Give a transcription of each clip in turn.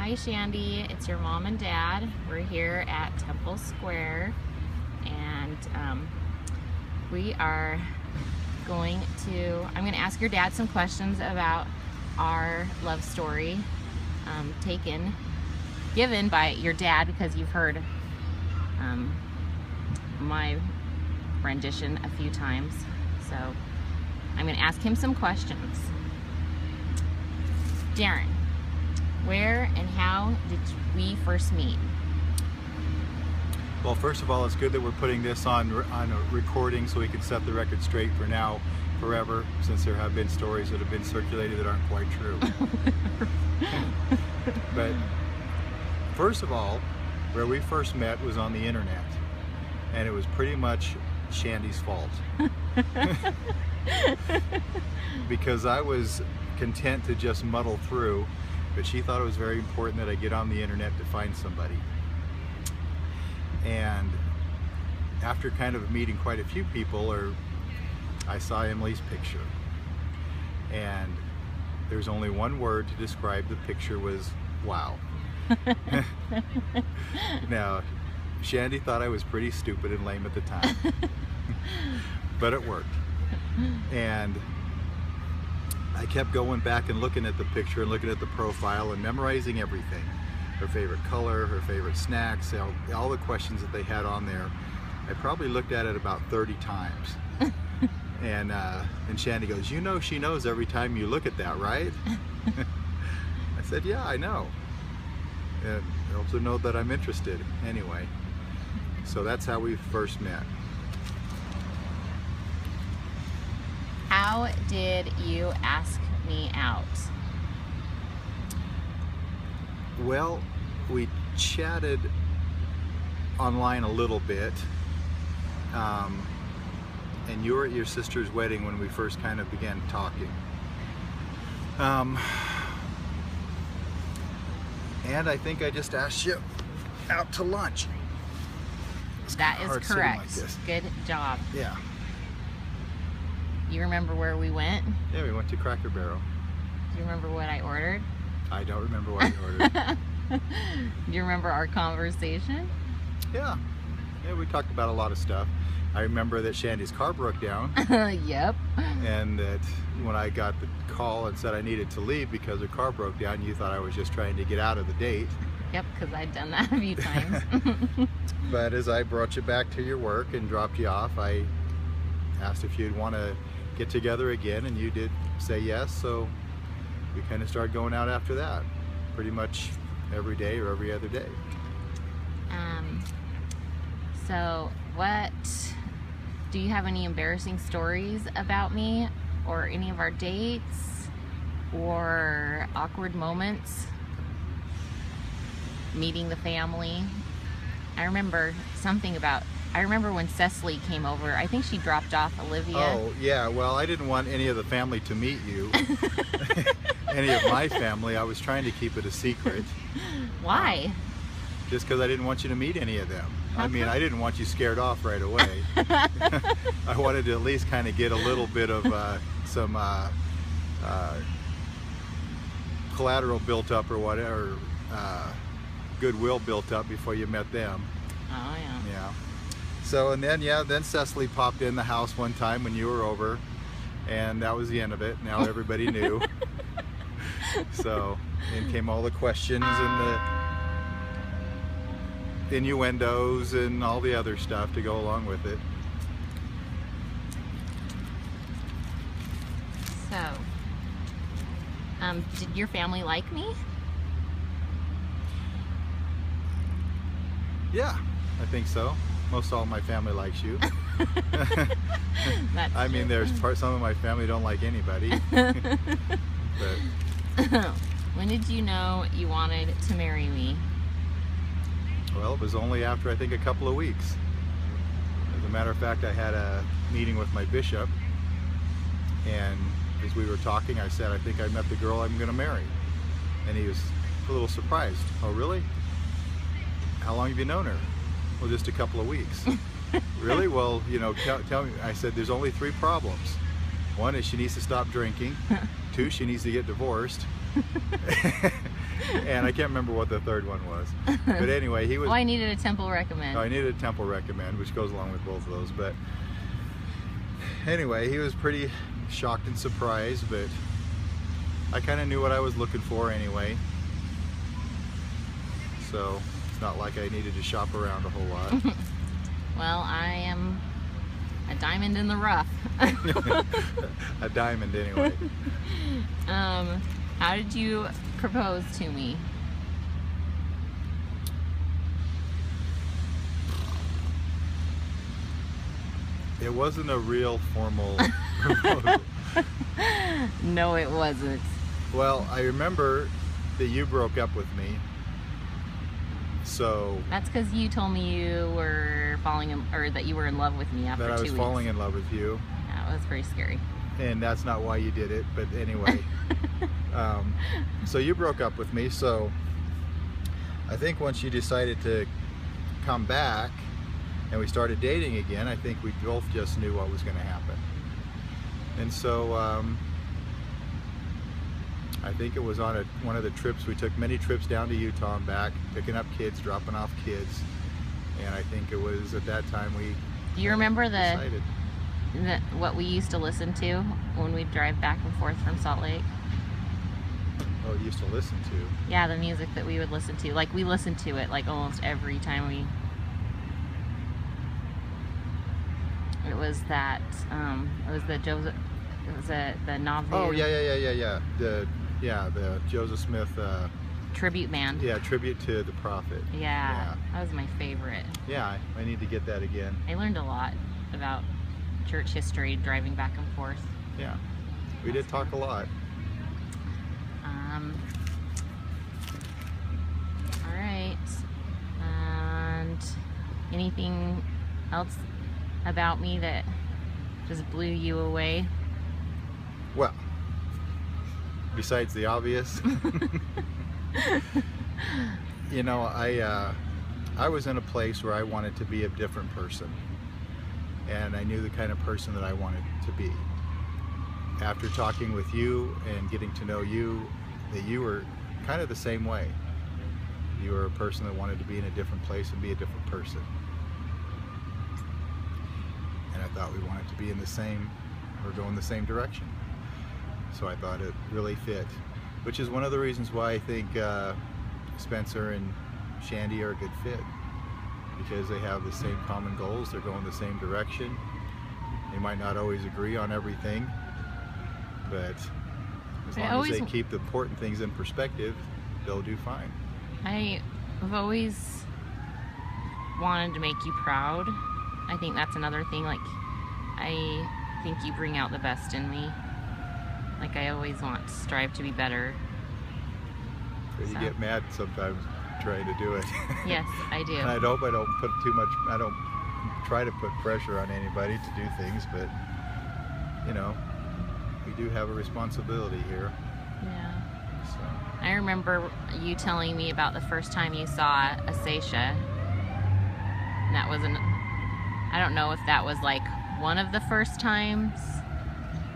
Hi Shandy, it's your mom and dad. We're here at Temple Square, and we are going to, I'm going to ask your dad some questions about our love story given by your dad, because you've heard my rendition a few times. So I'm going to ask him some questions. Darren, where and how did we first meet? Well, first of all, it's good that we're putting this on a recording so we can set the record straight for now, forever, since there have been stories that have been circulated that aren't quite true. But first of all, where we first met was on the internet, and it was pretty much Shandy's fault. Because I was content to just muddle through, but she thought it was very important that I get on the internet to find somebody. And after kind of meeting quite a few people, I saw Emily's picture, and there's only one word to describe the picture: was wow. Now, Shandy thought I was pretty stupid and lame at the time, but it worked. And I kept going back and looking at the picture and looking at the profile and memorizing everything. Her favorite color, her favorite snacks, all the questions that they had on there. I probably looked at it about 30 times. And Shandy goes, "You know she knows every time you look at that, right?" I said, "Yeah, I know. And I also know that I'm interested." Anyway, so that's how we first met. How did you ask me out? Well, we chatted online a little bit, and you were at your sister's wedding when we first kind of began talking. And I think I just asked you out to lunch. That is correct. Good job. Yeah. You remember where we went? Yeah, we went to Cracker Barrel. Do you remember what I ordered? I don't remember what you ordered. Do you remember our conversation? Yeah. Yeah, we talked about a lot of stuff. I remember that Shandy's car broke down. Yep. And that when I got the call and said I needed to leave because her car broke down, you thought I was just trying to get out of the date. Yep, because I'd done that a few times. But as I brought you back to your work and dropped you off, I asked if you'd want to get together again, and you did say yes, so we kind of started going out after that, pretty much every day or every other day. So do you have any embarrassing stories about me or any of our dates or awkward moments meeting the family? I remember when Cecily came over. I think she dropped off Olivia. Oh, yeah. Well, I didn't want any of the family to meet you. Any of my family. I was trying to keep it a secret. Why? Just because I didn't want you to meet any of them. How I mean, come? I didn't want you scared off right away. I wanted to at least kind of get a little bit of some collateral built up, or whatever, goodwill built up before you met them. Oh, yeah. Yeah. So, and then, then Cecily popped in the house one time when you were over, and that was the end of it. Now everybody knew. So, in came all the questions and the innuendos and all the other stuff to go along with it. So, did your family like me? Yeah, I think so. Most all of my family likes you. That's I mean, there's some of my family don't like anybody. But when did you know you wanted to marry me? well, it was only after I think a couple of weeks. As a matter of fact, I had a meeting with my bishop, and as we were talking, I said, "I think I met the girl I'm going to marry." And he was a little surprised. "Oh, really? How long have you known her?" "Well, just a couple of weeks." "Really? Well, you know, tell me." I said, "There's only 3 problems. One is she needs to stop drinking. 2, she needs to get divorced. And I can't remember what the third one was. But anyway, he was... Well, I needed a temple recommend. Oh, I needed a temple recommend, which goes along with both of those. But anyway, he was pretty shocked and surprised, but I kind of knew what I was looking for anyway. So it's not like I needed to shop around a whole lot. Well, I am a diamond in the rough. A diamond anyway. How did you propose to me? It wasn't a real formal proposal. No, it wasn't. Well, I remember that you broke up with me. So that's because you told me you were falling in, or that you were in love with me after 2 weeks. That I was falling in love with you. Yeah, it was pretty scary. And that's not why you did it, but anyway. So you broke up with me, so I think once you decided to come back and we started dating again, I think we both just knew what was going to happen. And so I think it was on one of the trips. We took many trips down to Utah and back, picking up kids, dropping off kids. And I think it was at that time we Do you remember decided. what we used to listen to when we'd drive back and forth from Salt Lake? Oh, you used to listen to? Yeah, the music that we would listen to. Like, we listened to it like almost every time we... It was that, it was the Joseph... It was the Nauvoo... Oh, yeah. The Joseph Smith... tribute band. Yeah, tribute to the prophet. Yeah, that was my favorite. Yeah, I need to get that again. I learned a lot about church history driving back and forth. Yeah, we did talk a lot. All right. And anything else about me that just blew you away? Well, besides the obvious, you know, I was in a place where I wanted to be a different person, and I knew the kind of person that I wanted to be. After talking with you and getting to know you, that you were kind of the same way. You were a person that wanted to be in a different place and be a different person. And I thought we wanted to be in the same, or go in the same direction. So I thought it really fit, which is one of the reasons why I think Spencer and Shandy are a good fit, because they have the same common goals, they're going the same direction. They might not always agree on everything, but as long as they keep the important things in perspective, they'll do fine. I've always wanted to make you proud. I think that's another thing. Like, I think you bring out the best in me. Like, I always want to strive to be better. So you get mad sometimes trying to do it. Yes, I do. And I hope I don't put too much, I don't try to put pressure on anybody to do things, but, you know, we do have a responsibility here. Yeah. So. I remember you telling me about the first time you saw Acacia. And that was I don't know if that was like one of the first times,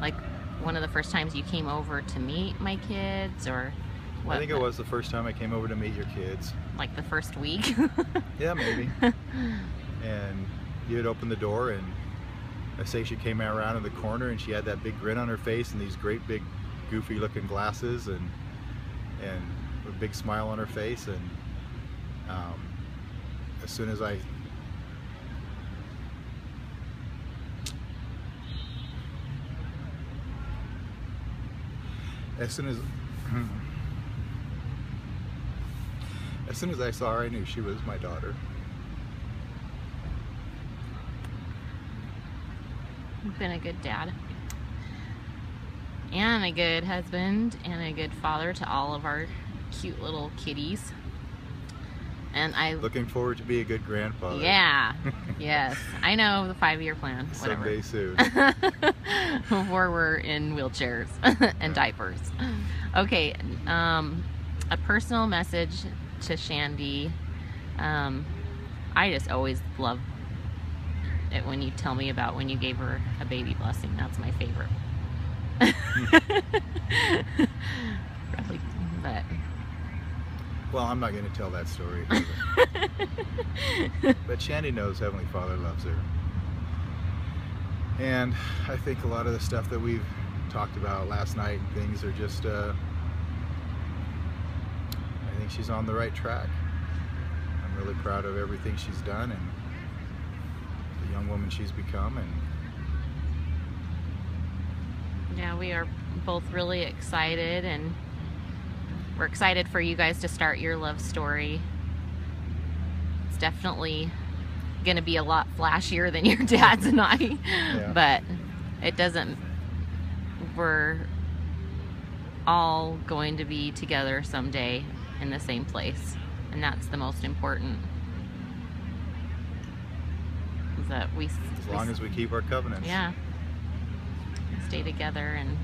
like one of the first times you came over to meet my kids, or what? I think it was the first time I came over to meet your kids. Like the first week? Yeah, maybe. And you had opened the door and Acacia came around in the corner and she had that big grin on her face and these great big goofy looking glasses and a big smile on her face, and as soon as I saw her, I knew she was my daughter. You've been a good dad. And a good husband and a good father to all of our cute little kitties. And looking forward to be a good grandfather. Yeah. Yes. I know the 5-year plan. Someday Whatever. soon. Before we're in wheelchairs and diapers. Okay. A personal message to Shandy. I just always love it when you tell me about when you gave her a baby blessing. That's my favorite. Probably, but Well, I'm not going to tell that story. But Shandy knows Heavenly Father loves her. And I think a lot of the stuff that we've talked about last night, things are just, I think she's on the right track. I'm really proud of everything she's done and the young woman she's become. And yeah, we are both really excited, and we're excited for you guys to start your love story. It's definitely going to be a lot flashier than your dad's and I, yeah. But it doesn't, we're all going to be together someday in the same place, and that's the most important. Is that we, as long as we keep our covenants. Yeah, stay together and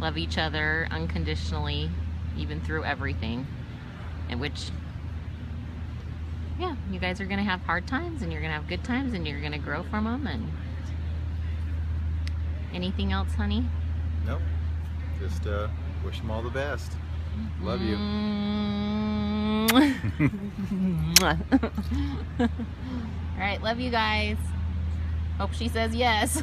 love each other unconditionally, even through everything. In which, yeah, you guys are gonna have hard times and you're gonna have good times and you're gonna grow from them. And anything else, honey? Nope. Just wish them all the best. Love you. All right, love you guys. Hope she says yes.